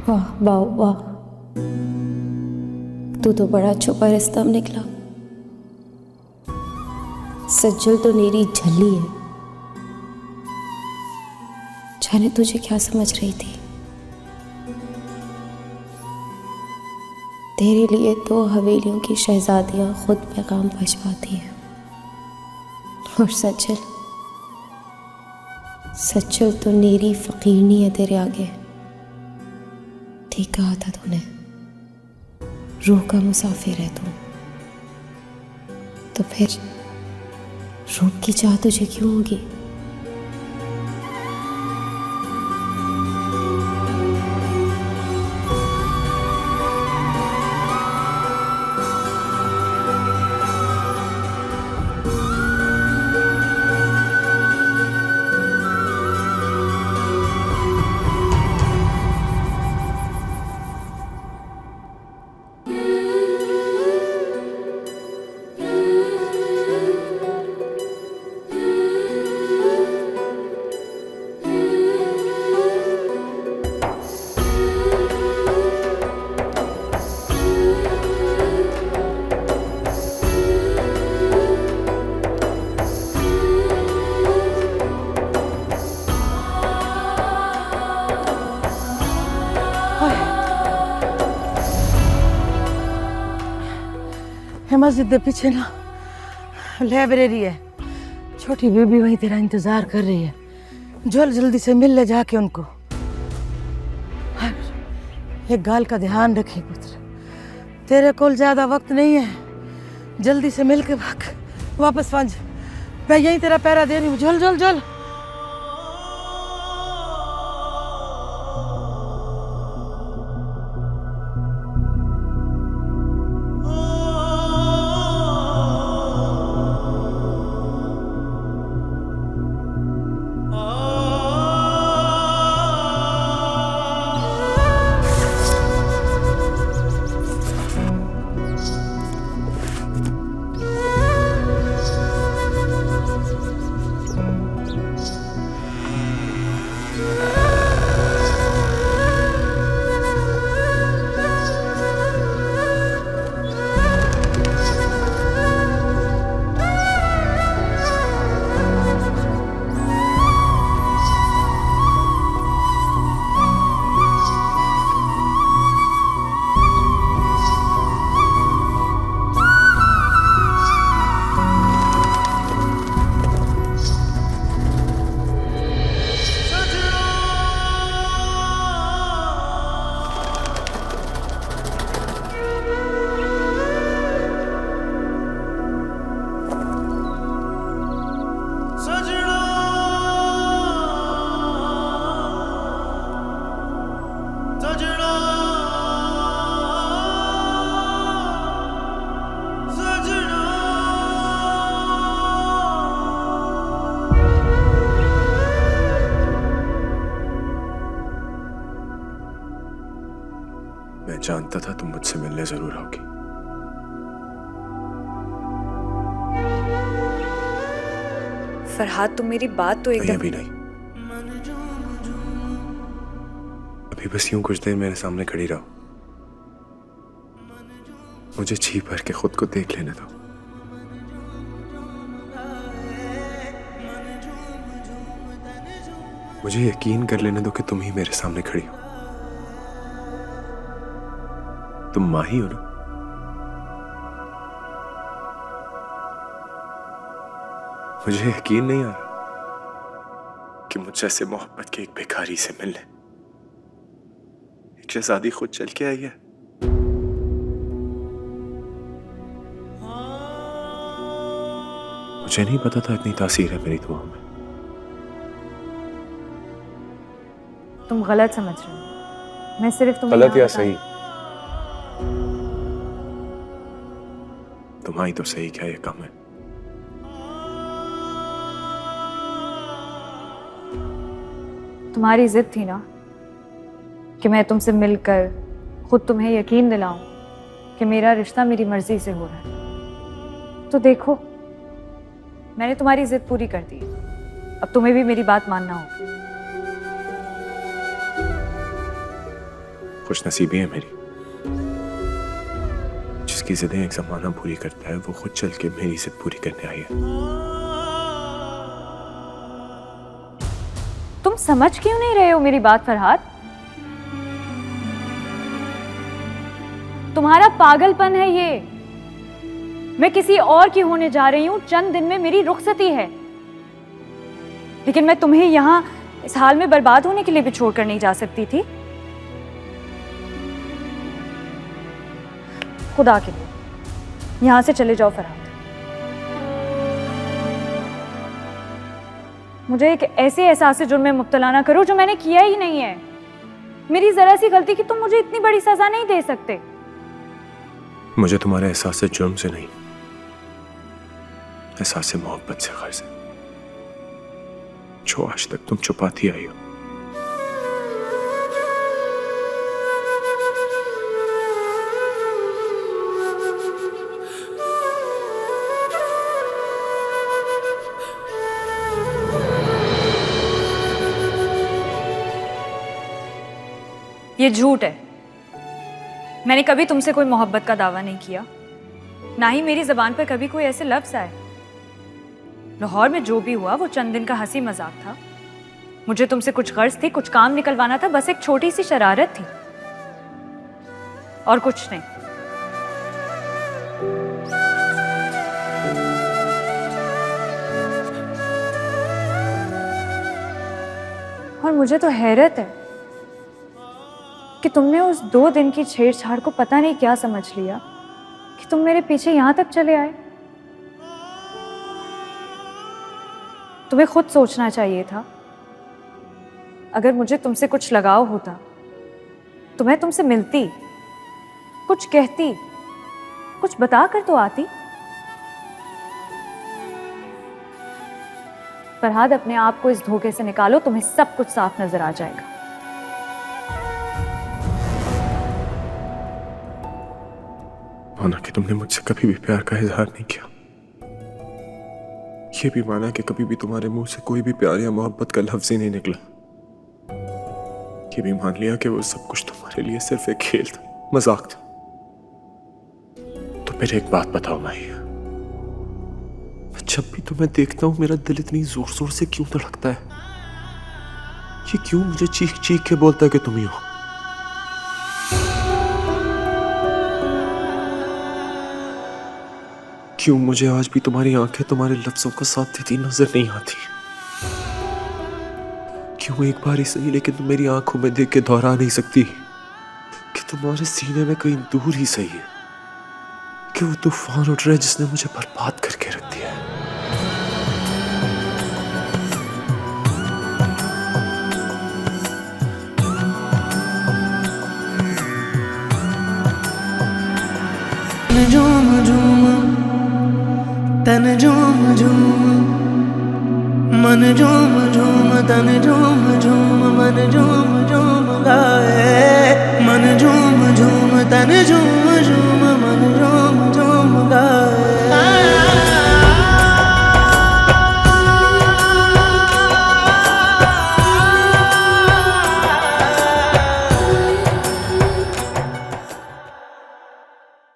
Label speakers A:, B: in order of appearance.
A: वाह वाह वाह, तू तो बड़ा छुपा रिस्तम निकला। सज्जल तो मेरी झल्ली है। जाने तुझे क्या समझ रही थी। तेरे लिए तो हवेलियों की शहजादियां खुद पैगाम भिजवाती हैं। और सज्जल, सज्जल तो मेरी फकीरनी है तेरे आगे। ठीक कहा था तूने, रूह का मुसाफिर है तू। तो फिर रूप की चाह तुझे क्यों होगी?
B: मस्जिद के पीछे ना लाइब्रेरी है। छोटी बीबी वहीं तेरा इंतजार कर रही है। जल्दी से मिल ले जाके उनको। एक गाल का ध्यान रखिए पुत्र, तेरे को ज्यादा वक्त नहीं है। जल्दी से मिल के भाग, वापस पहुंच। मैं यहीं तेरा पहरा दे रही हूँ। जल जल जल।
C: मैं जानता था तुम मुझसे मिलने जरूर आओगी।
D: फरहाद, तुम मेरी बात तो एकदम।
C: अभी नहीं, अभी बस यूं कुछ देर मेरे सामने खड़ी रहो। मुझे जी भर के खुद को देख लेने दो। मुझे यकीन कर लेने दो कि तुम ही मेरे सामने खड़ी हो। तुम माँ ही हो ना? मुझे यकीन नहीं आ रहा कि मुझसे ऐसे मोहब्बत के एक भिखारी से मिलने एक शहजादी खुद चल के आई है। मुझे नहीं पता था इतनी तासीर है मेरी दुआ में।
D: तुम गलत समझ रहे हो। मैं सिर्फ तुम्हें
C: गलत या सही, तुम्हारी तो सही क्या, ये कम है।
D: तुम्हारी जिद थी ना कि मैं तुमसे मिलकर खुद तुम्हें यकीन दिलाऊं कि मेरा रिश्ता मेरी मर्जी से हो रहा है। तो देखो, मैंने तुम्हारी जिद पूरी कर दी। अब तुम्हें भी मेरी बात मानना होगा।
C: खुशनसीबी है मेरी। जिसकी जिदें एक जमाना पूरी करता है वो खुद चल के मेरी जिद पूरी करने आई है।
D: तुम समझ क्यों नहीं रहे हो मेरी बात फरहाद? तुम्हारा पागलपन है ये। मैं किसी और की होने जा रही हूं, चंद दिन में मेरी रुखसती है, लेकिन मैं तुम्हें यहां इस हाल में बर्बाद होने के लिए भी छोड़कर नहीं जा सकती थी। खुदा के लिए यहां से चले जाओ फरहाद। मुझे एक ऐसे एहसास से जुर्म में मुब्तला ना करो जो मैंने किया ही नहीं है। मेरी जरा सी गलती की तुम मुझे इतनी बड़ी सजा नहीं दे सकते।
C: मुझे तुम्हारे एहसास से जुर्म से नहीं, एहसास से मोहब्बत से गर्ज है, जो आज तक तुम छुपाती आई हो।
D: ये झूठ है। मैंने कभी तुमसे कोई मोहब्बत का दावा नहीं किया, ना ही मेरी जबान पर कभी कोई ऐसे लफ्ज आए। लाहौर में जो भी हुआ वो चंद दिन का हंसी मजाक था। मुझे तुमसे कुछ गर्ज थी, कुछ काम निकलवाना था, बस एक छोटी सी शरारत थी और कुछ नहीं। और मुझे तो हैरत है कि तुमने उस 2 दिन की छेड़छाड़ को पता नहीं क्या समझ लिया कि तुम मेरे पीछे यहां तक चले आए। तुम्हें खुद सोचना चाहिए था। अगर मुझे तुमसे कुछ लगाव होता तो मैं तुमसे मिलती, कुछ कहती, कुछ बता कर तो आती। फरहाद, अपने आप को इस धोखे से निकालो, तुम्हें सब कुछ साफ नजर आ जाएगा।
C: माना कि तुमने मुझसे कभी भी प्यार का इजहार नहीं किया, ये भी माना कि कभी भी तुम्हारे मुंह से कोई भी प्यार या मोहब्बत का लफ्ज ही नहीं निकला। ये भी मान लिया कि वो सब कुछ तुम्हारे लिए सिर्फ एक खेल था, मजाक था। तो फिर एक बात बताओ माही, जब भी तुम्हें देखता हूं मेरा दिल इतनी जोर जोर से क्यों धड़कता है? ये क्यों मुझे चीख चीख के बोलता है कि तुम ही हो? क्यों मुझे आज भी तुम्हारी आंखें तुम्हारे लफ्जों का साथ देती नजर नहीं आती? क्यों एक बार ही सही लेकिन तुम मेरी आंखों में देख के दोहरा नहीं सकती कि तुम्हारे सीने में कहीं दूर ही सही है कि वो तूफान उठ रहा है जिसने मुझे बर्बाद करके रख दिया है।
E: झूम झूम तन झूम झूम मन झूम झूम तन झूम झूम मन झूम झूम गाए। मन झूम झूम तन झूम झूम मन झूम झूम